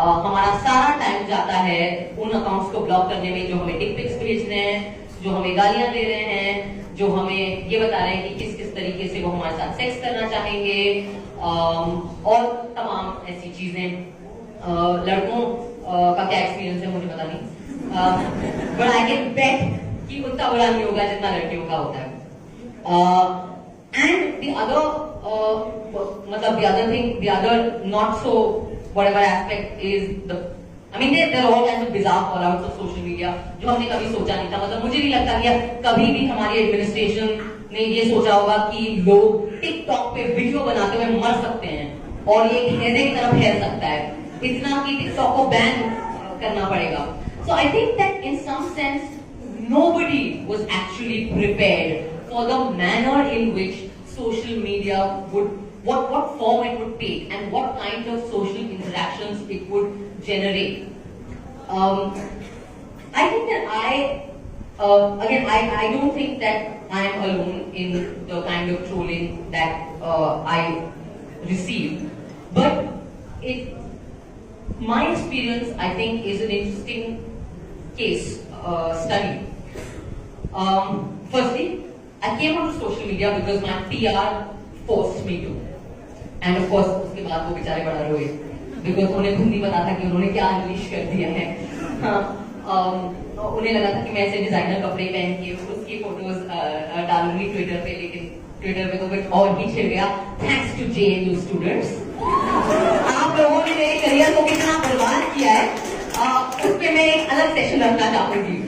हमारा सारा टाइम जाता है उन अकाउंट्स को ब्लॉक करने में जो हमें डिक पिक्स भेज रहे हैं, जो हमें गालियां दे रहे हैं, जो हमें ये बता रहे हैं कि किस किस तरीके से वो हमारे साथ सेक्स करना चाहेंगे, और तमाम ऐसी चीजें। लड़कों का क्या एक्सपीरियंस है मुझे पता नहीं, बट आई कैन बेट कि उतना बुरा नहीं होगा जितना लड़कियों का होता है। एंड द अदर मतलब the other not so whatever aspect is I mean there are all kinds of bizarre fallouts of social media जो हमने कभी सोचा नहीं था। मतलब मुझे नहीं लगता कि कभी भी हमारी एडमिनिस्ट्रेशन ने ये सोचा होगा कि लोग टिकटॉक पे वीडियो बनाते हुए मर सकते हैं और ये हैजे की तरफ फैल सकता है, इतना कि टिकटॉक को बैन करना पड़ेगा। So I think that in some sense nobody was actually prepared for the manner in which social media would, what form it would take and what kind of social interactions it would generate. I think that I don't think that I am alone in the kind of trolling that I receive, but my experience I think is an interesting case study. Firstly, I came onto social media because my PR forced me to, and of course उसके बाद वो बेचारे बड़ा रोए because उन्हें खुद नहीं पता था कि उन्होंने क्या अनलीश कर दिया है। उन्हें लगा था कि मैं ऐसे डिजाइनर कपड़े पहन के उसकी फोटोज डालूंगी ट्विटर पे, लेकिन ट्विटर पे तो कुछ और ही छिड़ गया। थैंक्स टू JNU स्टूडेंट्स, आप लोगों ने मेरे करियर को कितना बर्बाद किया है, उस पे मैं एक अलग सेशन रखना चाहूंगी।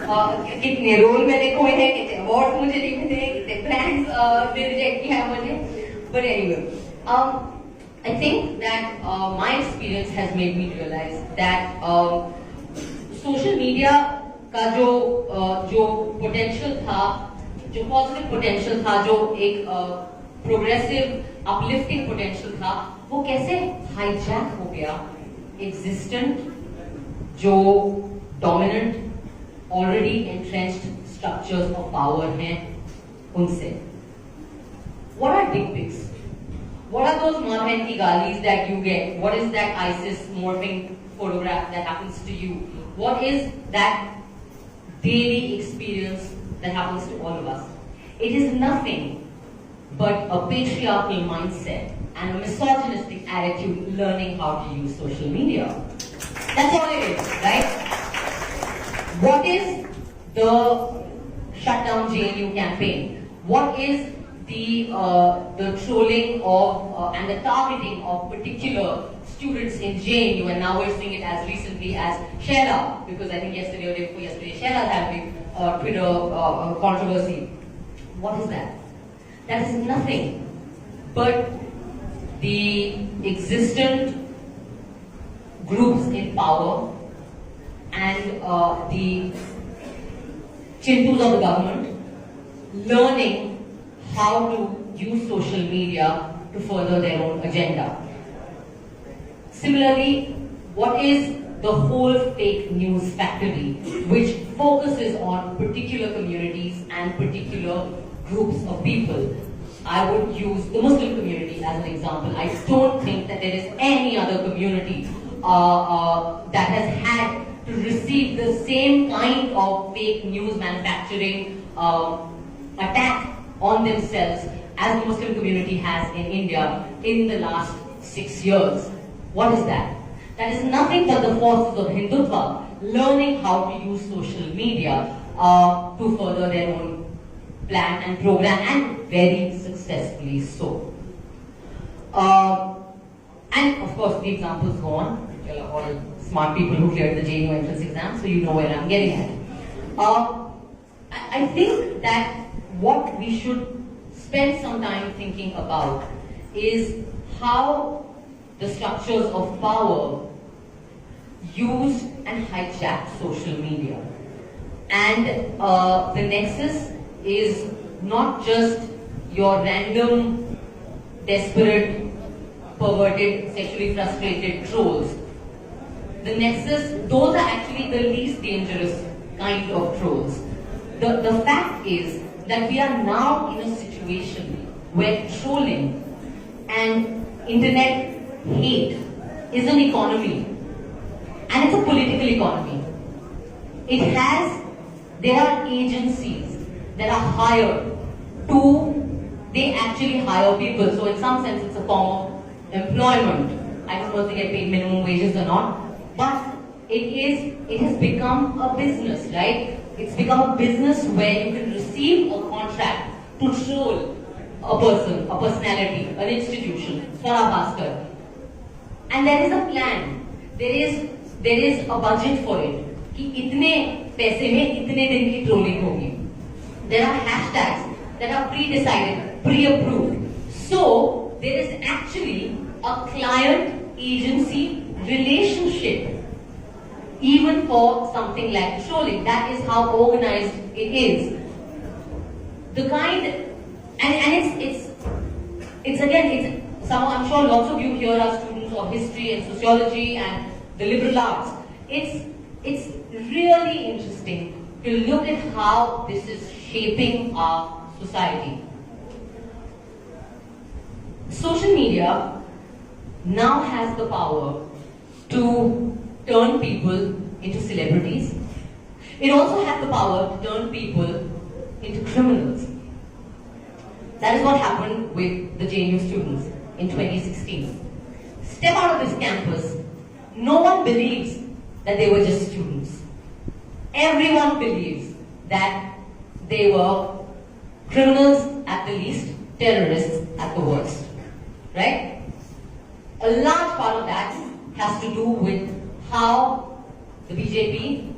कितने रोल मैंने खोए हैं, कितने अवार्ड मुझे नहीं मिले, कितने ब्रांड्स ने रिजेक्ट किया है मुझे। But anyway, I think that my experience has made me realize that social media का जो potential था, जो positive potential था, जो एक progressive uplifting potential था, वो कैसे hijack हो गया existent जो dominant already entrenched structures of power हैं उनसे। What are dick pics? What are those marhen ki galis that you get? What is that ISIS morphing photograph that happens to you? What is that daily experience that happens to all of us? It is nothing but a patriarchal mindset and a misogynistic attitude learning how to use social media. That's all it is, right? What is the shutdown JNU campaign? What is the trolling of and the targeting of particular students in JNU, and now we're seeing it as recently as Shera, because I think yesterday or day before yesterday Shera had a Twitter controversy. What is that? That is nothing but the existent groups in power and the chintus of the government learning how to use social media to further their own agenda. Similarly, what is the whole fake news factory, which focuses on particular communities and particular groups of people? I would use the Muslim community as an example. I don't think that there is any other community that has had to receive the same kind of fake news manufacturing attack on themselves as the Muslim community has in India in the last 6 years. What is that? That is nothing but the forces of Hindutva learning how to use social media to further their own plan and program, and very successfully so. And of course the examples go on. Well, all smart people who cleared the JNU entrance exam, so you know where I'm getting at. I think that what we should spend some time thinking about is how the structures of power use and hijack social media. And the nexus is not just your random, desperate, perverted, sexually frustrated trolls. The nexus, those are actually the least dangerous kind of trolls. The fact is that we are now in a situation where trolling and internet hate is an economy. political economy. There are agencies that are hired they actually hire people. So in some sense, it's a form of employment. I don't know if they get paid minimum wages or not, but it has become a business, right? It's become a business where you can receive a contract to troll a person, a personality, an institution, Swara Bhashkar. And there is a plan. There is a budget for it. कि इतने पैसे में इतने दिन की trolling होगी. There are hashtags that are pre-decided, pre-approved. So there is actually a client-agency relationship, even for something like trolling. That is how organized it is. The kind, and it's again, some, I'm sure lots of you here are students of history and sociology and the liberal arts. It's really interesting to look at how this is shaping our society. Social media now has the power to turn people into celebrities. It also has the power to turn people into criminals. That is what happened with the JNU students in 2016. Step out of this campus, no one believes that they were just students. Everyone believes that they were criminals at the least, terrorists at the worst. Right? A large part of that has to do with how the BJP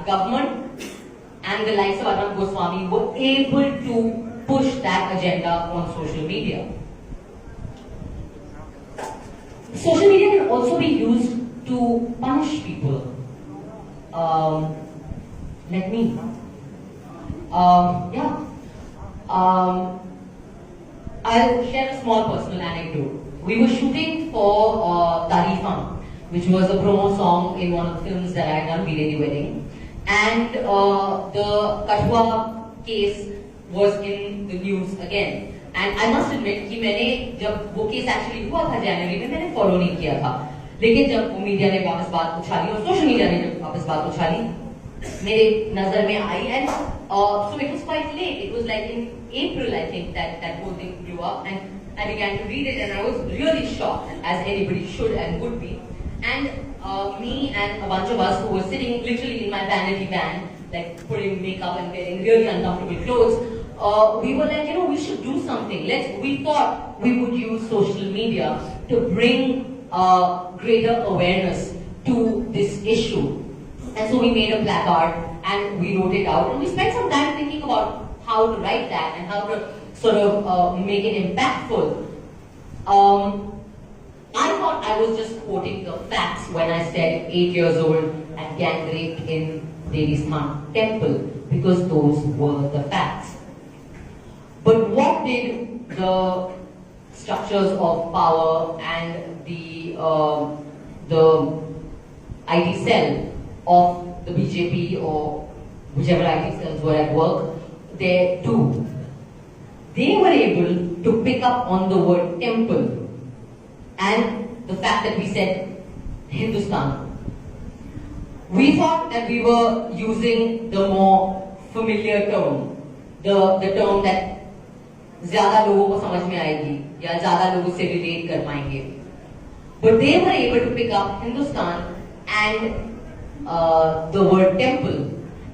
government and the likes of Arnab Goswami were able to push that agenda on social media. Social media can also be used to punish people. Let me. I'll share a small personal anecdote. We were shooting for Tarifan, which was a promo song in one of the films that I had done, Veere Di Wedding. And the Kathua case was in the news again. And I must admit कि मैंने जब वो case actually हुआ था जनवरी में मैंने follow नहीं किया था, लेकिन जब वो मीडिया ने वापस बात उछाली और सोशल मीडिया ने जब वापस बात उछाली मेरे नजर में आई. And so it was quite late. It was like in April, I think, that whole thing blew up, and I began to read it, and I was really shocked, as anybody should and would be. And me and a bunch of us who were sitting literally in my vanity van, like putting makeup and wearing really uncomfortable clothes, we were like, we should do something. We thought we would use social media to bring greater awareness to this issue. And so we made a placard and we wrote it out, and we spent some time thinking about how to write that and how to sort of make it impactful. I thought I was just quoting the facts when I said 8 years old and gang raped in Devi Sthan temple, because those were the facts. But what did the structures of power and the IT cell of the BJP or whichever IT cells were at work there do? They were able to pick up on the word temple and the fact that we said Hindustan. We thought that we were using the more familiar term, the term that ज़्यादा लोगों को समझ में आएगी या ज़्यादा लोग उससे relate कर पाएंगे. But they were able to pick up Hindustan and the word temple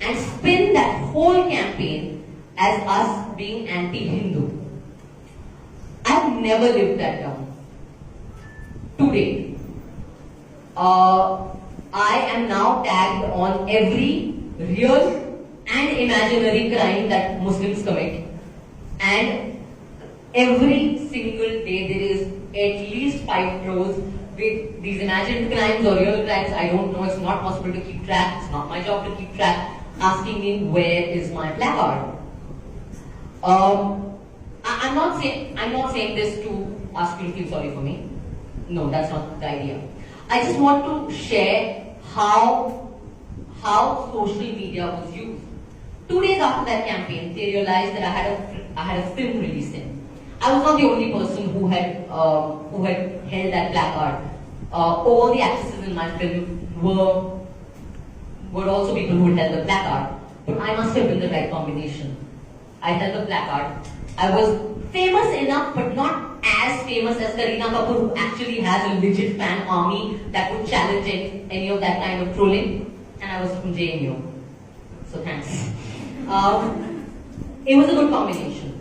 and spin that whole campaign as us being anti-Hindu. I've never lived that down. Today, I am now tagged on every real and imaginary crime that Muslims commit, and every single day there is at least 5 crores with these imagined crimes or real crimes. I don't know, it's not possible to keep track, it's not my job to keep track, asking me where is my placard. I'm not saying this to ask you to feel sorry for me. No, that's not the idea. I just want to share how social media was used. 2 days after that campaign, they realized that I had a film releasing. I was not the only person who had held that placard. All the actresses in my film were were also people who held the placard. But I must have been the right combination. I held the placard. I was famous enough, but not as famous as Kareena Kapoor, who actually has a legit fan army that would challenge any of that kind of trolling. And I was from JNU. So thanks. It was a good combination.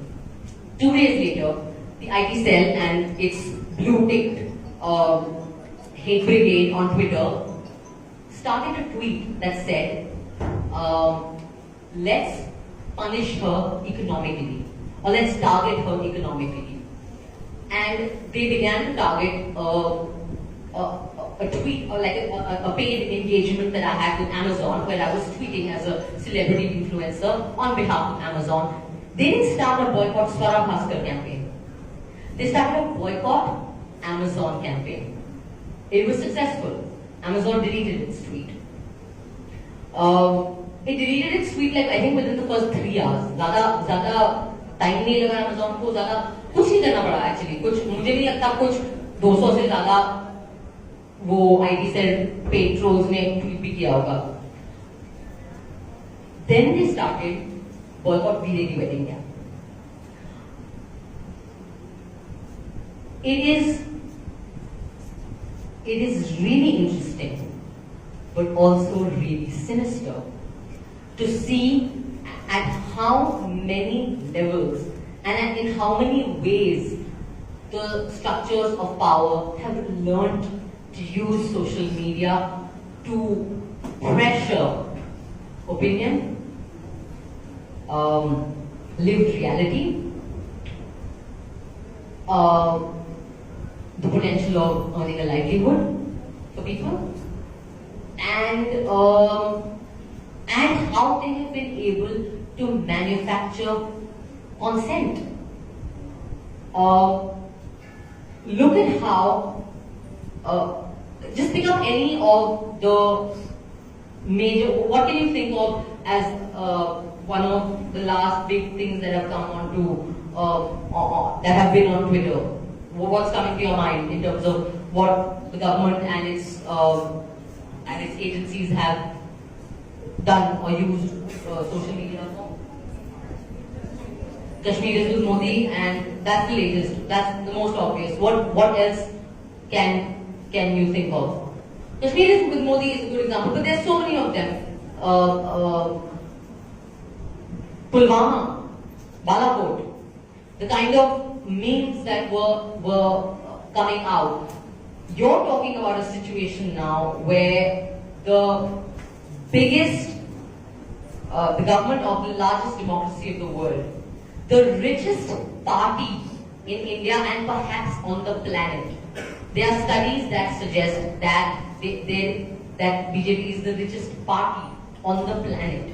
2 days later, the IT cell and its blue-ticked hate brigade on Twitter started a tweet that said, let's punish her economically, or let's target her economically. And they began to target a tweet, or like a paid engagement that I had with Amazon, where I was tweeting as a celebrity influencer on behalf of Amazon. They didn't start a boycott Swara Bhashkar campaign. They started a boycott Amazon campaign. It was successful. Amazon deleted its tweet. It deleted its tweet like I think within the first 3 hours. ज़्यादा time नहीं लगा Amazon को, ज़्यादा कुछ नहीं करना पड़ा actually. कुछ मुझे नहीं लगता कुछ 200 से ज़्यादा वो IT सेल पेड ट्रोल्स ने ट्वीट भी किया होगा. Then they started boycott V-Lady wedding camp. It is really interesting, but also really sinister to see at how many levels and in how many ways the structures of power have learned to use social media to pressure opinion, lived reality, the potential of earning a livelihood for people, and how they have been able to manufacture consent. Look at how, just pick up any of the major, what can you think of as one of the last big things that have come onto, that have been on Twitter? What's coming to your mind in terms of what the government and its agencies have done or used social media for? Kashmir is with Modi, and that's the latest. That's the most obvious. What else can you think of? Kashmir is with Modi is a good example, but there's so many of them. Pulwama, Balakot, the kind of memes that were coming out. You're talking about a situation now where the biggest, the government of the largest democracy of the world, the richest party in India and perhaps on the planet. There are studies that suggest that that BJP is the richest party on the planet.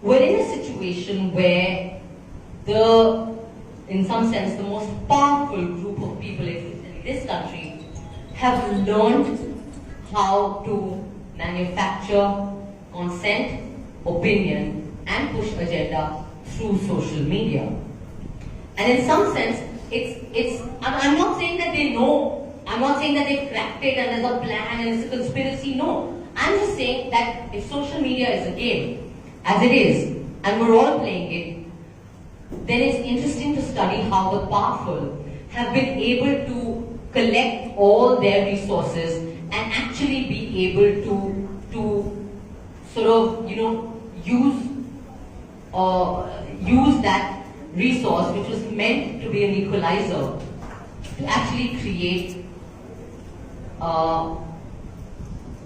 We're in a situation where in some sense, the most powerful group of people in this country have learned how to manufacture consent, opinion, and push agenda through social media. And in some sense, I'm not saying that they know, I'm not saying that they've cracked it and there's a plan and it's a conspiracy, no. I'm just saying that if social media is a game, as it is, and we're all playing it, then it's interesting to study how the powerful have been able to collect all their resources and actually be able to sort of, use that resource, which was meant to be an equalizer, to actually create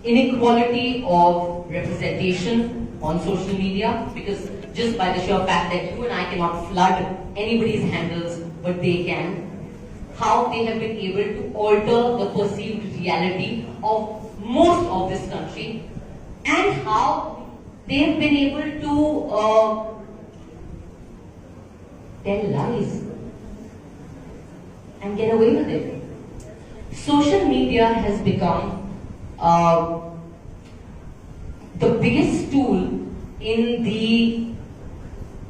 inequality of representation on social media, because just by the sheer fact that you and I cannot flood anybody's handles, but they can, how they have been able to alter the perceived reality of most of this country, and how they have been able to tell lies and get away with it. Social media has become the biggest tool in the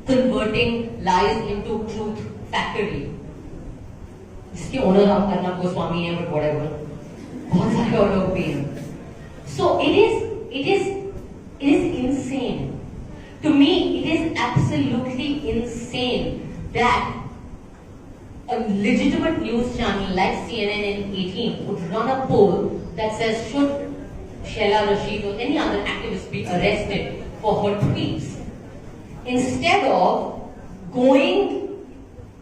converting lies into truth factory. जिसके owner हम अर्नब गोस्वामी हैं, but whatever, बहुत सारे और लोग भी हैं. So it is that a legitimate news channel like CNN and 18 would run a poll that says, should Sheila Rashid or any other activist be arrested for her tweets? Instead of going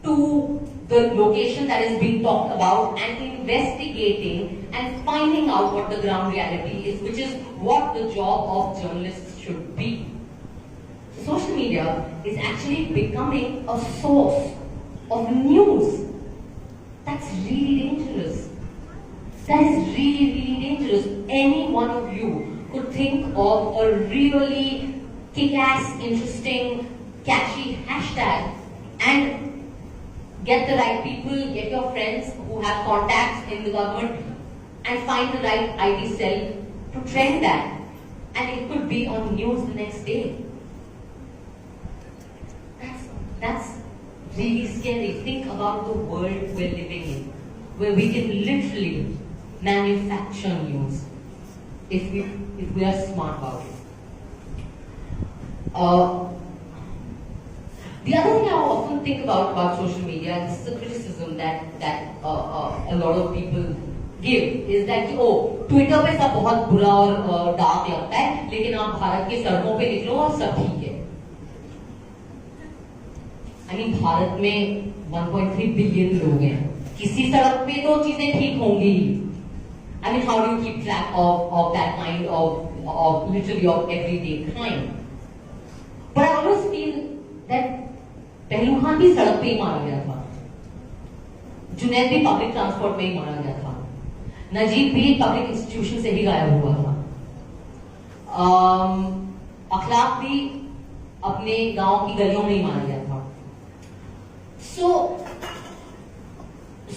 to the location that is being talked about and investigating and finding out what the ground reality is, which is what the job of journalists should be. Social media is actually becoming a source of news. That's really dangerous. That is really, really dangerous. Any one of you could think of a really kick-ass, interesting, catchy hashtag and get the right people, get your friends who have contacts in the government and find the right IT cell to trend that. And it could be on news the next day. That's really scary. Think about the world we're living in, where we can literally manufacture news if we are smart about it. The other thing I often think about social media, and this is a criticism that a lot of people give, is that oh, Twitter पे सब बहुत बुरा और dark लगता है, लेकिन आप भारत की सड़कों पे निकलो और सब ठीक है. I mean, भारत में 1.3 बिलियन लोग हैं. किसी सड़क पे तो चीजें ठीक होंगी. I mean, how do you keep track of that kind of literally of everyday crime? But I always feel that पहलू खान भी सड़क पे ही मारा गया था. जुनैद भी पब्लिक ट्रांसपोर्ट में ही मारा गया था. नजीब भी पब्लिक इंस्टीट्यूशन से ही गायब हुआ था. अखलाक भी अपने गांव की गलियों में ही मारा गया था.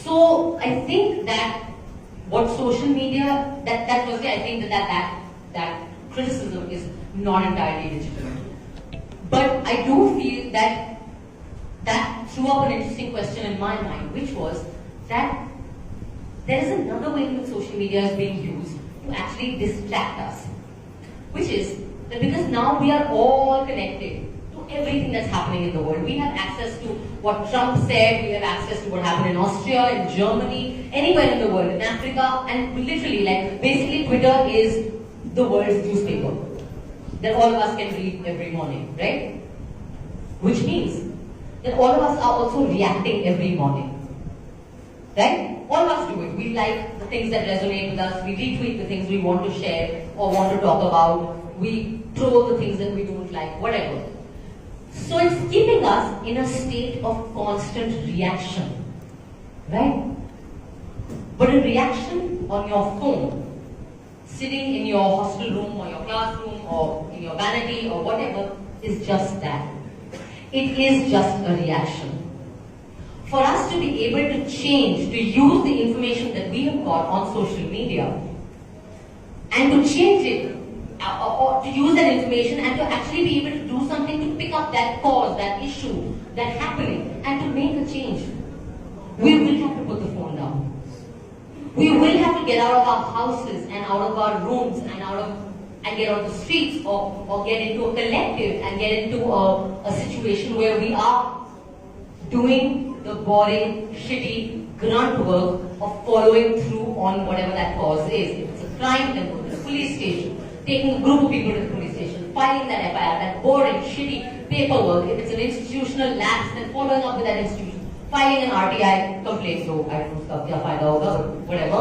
So I think that what social media, that was I think that criticism is not entirely legitimate. But I do feel that threw up an interesting question in my mind, which was that there is another way that social media is being used to actually distract us, which is that because now we are all connected to everything that's happening in the world. We have access to what Trump said, we have access to what happened in Austria, in Germany, anywhere in the world, in Africa, and literally, like, basically Twitter is the world's newspaper that all of us can read every morning, right? Which means that all of us are also reacting every morning, right? All of us do it. We like the things that resonate with us, we retweet the things we want to share or want to talk about, we troll the things that we don't like, whatever. So it's keeping us in a state of constant reaction, right? But a reaction on your phone, sitting in your hostel room or your classroom or in your vanity or whatever, is just that. It is just a reaction. For us to be able to change, to use the information that we have got on social media and to change it, or to use that information and to actually be able to do something to pick up that cause, that issue, that happening, and to make a change, we will have to put the phone down. We will have to get out of our houses and out of our rooms and get on the streets or get into a collective and get into a situation where we are doing the boring, shitty, grunt work of following through on whatever that cause is. If it's a crime, then go to the police station, taking a group of people to the police station, filing that FIR, that boring, shitty paperwork. If it's an institutional lapse, then following up with that institution, filing an RTI complaint. So I don't know if whatever.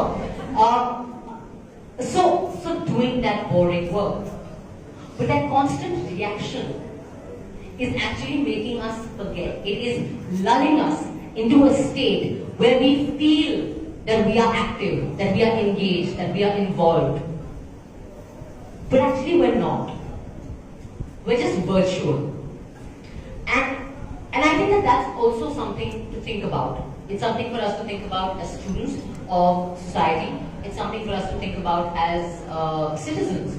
So doing that boring work. But that constant reaction is actually making us forget. It is lulling us into a state where we feel that we are active, that we are engaged, that we are involved. But actually we're not. We're just virtual. And I think that that's also something to think about. It's something for us to think about as students of society. It's something for us to think about as citizens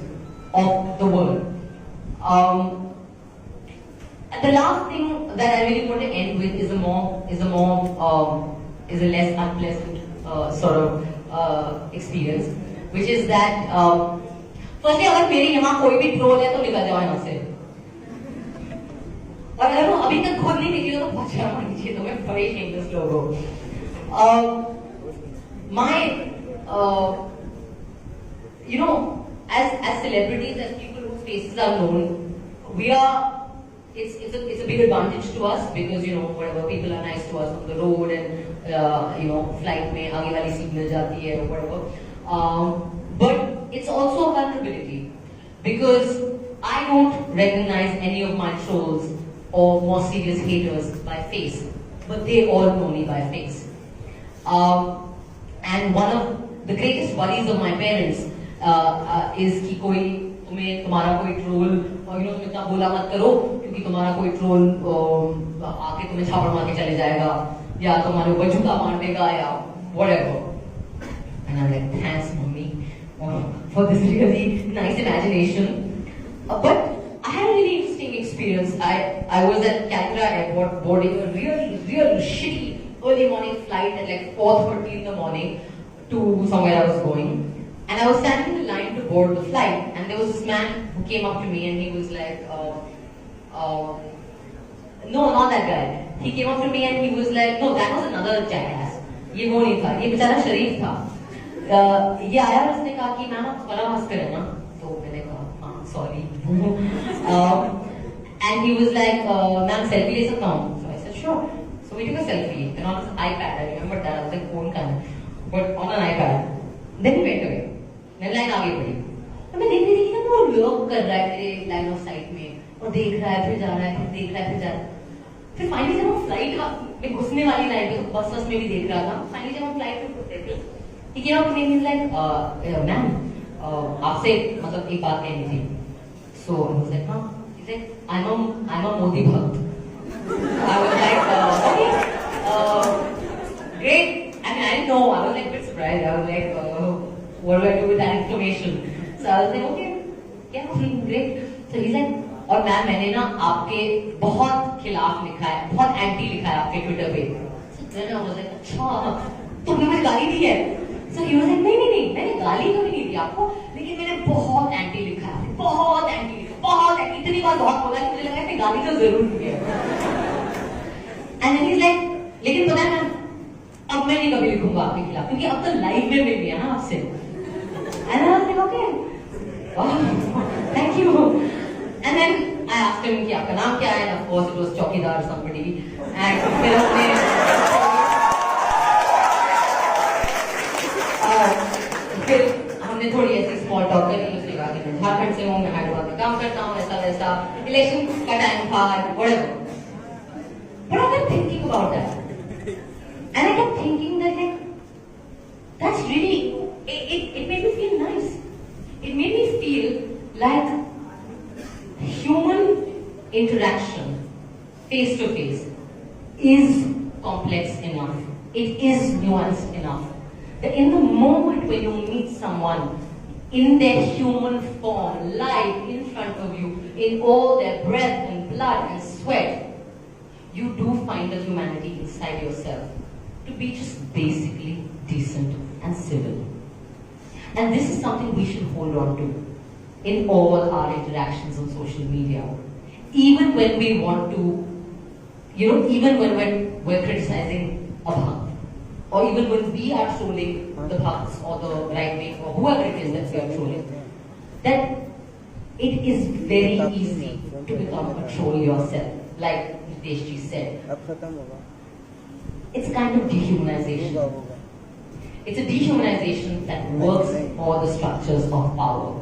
of the world. The last thing that I really want to end with is a less unpleasant sort of experience, which is that firstly, अगर मेरे यहाँ कोई भी troll है तो निकल जाओ यहाँ से. और अगर वो अभी तक खुद नहीं निकली हो तो बहुत शर्म आनी चाहिए, तो मैं बड़े shameless लोग हो. You know, as celebrities, as people whose faces are known, we are. It's a big advantage to us because you know whatever people are nice to us on the road and you know flight में आगे वाली seat मिल जाती है or whatever. But it's also a vulnerability because I don't recognize any of my trolls or more serious haters by face, but they all know me by face. And one of the greatest worries of my parents is कि कोई तुम्हारा कोई troll और तुम इतना बोला मत करो क्योंकि तुम्हारा कोई ट्रोल आके तुम्हें छापड़ मार के चले जाएगा या तुम्हारे ऊपर जूता मार देगा या whatever. And I'm like, thanks mommy for this really nice imagination. But I had a really interesting experience. I was at Calcutta airport boarding a real shitty early morning flight at like 4:30 in the morning to somewhere I was going. And I was standing in line to board the flight, and there was this man who came up to me, and he was like, "No, not that guy." He came up to me, and he was like, "No, that was another jackass. ये वो नहीं था, ये बेचारा शरीफ था." ये आया और उसने कहा कि मैम आप स्वरा भास्कर है ना? तो मैंने कहा हाँ, sorry. And he was like, "ma'am selfie ले सकता हूँ?" So I said, "Sure." So we took a selfie, and on his iPad. I remember that. I was like, phone kind of, but on an iPad. Then he went away. मैं line आगे बढ़ी तो मैं देख रही थी कि वो लॉक कर रहा है मेरे लाइन ऑफ साइट में और देख रहा है फिर जा रहा है फिर देख रहा है फिर जा रहा है फिर फाइनली जब हम फ्लाइट में घुसने वाली लाइन पे तो बस में भी देख रहा था फाइनली जब हम फ्लाइट पे घुसते थे कि क्या अपने मीन लाइक मैम आपसे मतलब एक बात कहनी थी सो आई वाज लाइक हां he said I am a Modi bhakt I was like okay great I mean I know I was like bit surprised I was like what do I do with that information? So I was like, okay, yeah, great. So he's like, और ma'am मैंने ना आपके बहुत खिलाफ लिखा है, बहुत anti लिखा है आपके ट्विटर पे. So then I was like, अच्छा, तुमने मुझे गाली दी है? So he was like, नहीं, मैंने गाली कभी नहीं दी आपको, लेकिन मैंने बहुत एंटी लिखा है, बहुत एंटी, इतनी बार बहुत बोला कि मुझे लगा कि गाली तो जरूर दी है. And then he's like, लेकिन पता है मैम, अब मैं नहीं कभी लिखूंगा आपके खिलाफ, क्योंकि अब तो लाइव में मिल गया ना आपसे. And I was like, okay, wow, thank you. And then I asked him कि आपका नाम क्या है, and of course it was चौकीदार somebody. And फिर हमने थोड़ी ऐसी स्मॉल टॉक करी. उसने कहा कि मैं झारखंड से हूँ, मैं हैदराबाद में काम करता हूँ, ऐसा वैसा, इलेक्शन का टाइम था, whatever. But I kept thinking about that, and I kept thinking that like that's really. It made me feel nice. It made me feel like human interaction, face to face, is complex enough. It is nuanced enough. That in the moment when you meet someone in their human form, live in front of you, in all their breath and blood and sweat, you do find the humanity inside yourself to be just basically decent and civil. And this is something we should hold on to in all our interactions on social media. Even when we want to, even when we're criticizing a bhakt, or even when we are trolling the bhakts or the right wing or whoever it is that we are trolling, that it is very easy to become a troll yourself, like Nitesh ji said. It's kind of dehumanization. It's a dehumanization that works for the structures of power.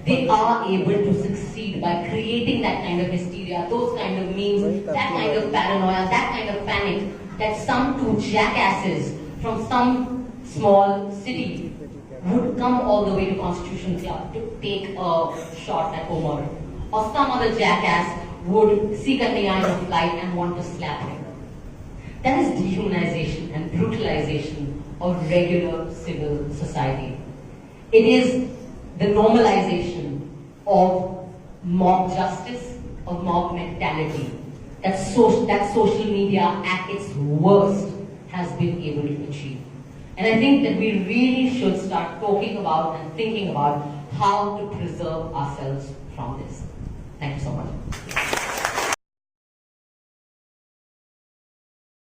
They are able to succeed by creating that kind of hysteria, those kind of memes, that kind of paranoia, that kind of panic, that some two jackasses from some small city would come all the way to Constitution Club to take a shot at Omar. Or some other jackass would see Kanhaiya in a flight and want to slap him. That is dehumanization and brutalization of regular civil society. It is the normalization of mob justice, of mob mentality, that social media at its worst has been able to achieve. And I think that we really should start talking about and thinking about how to preserve ourselves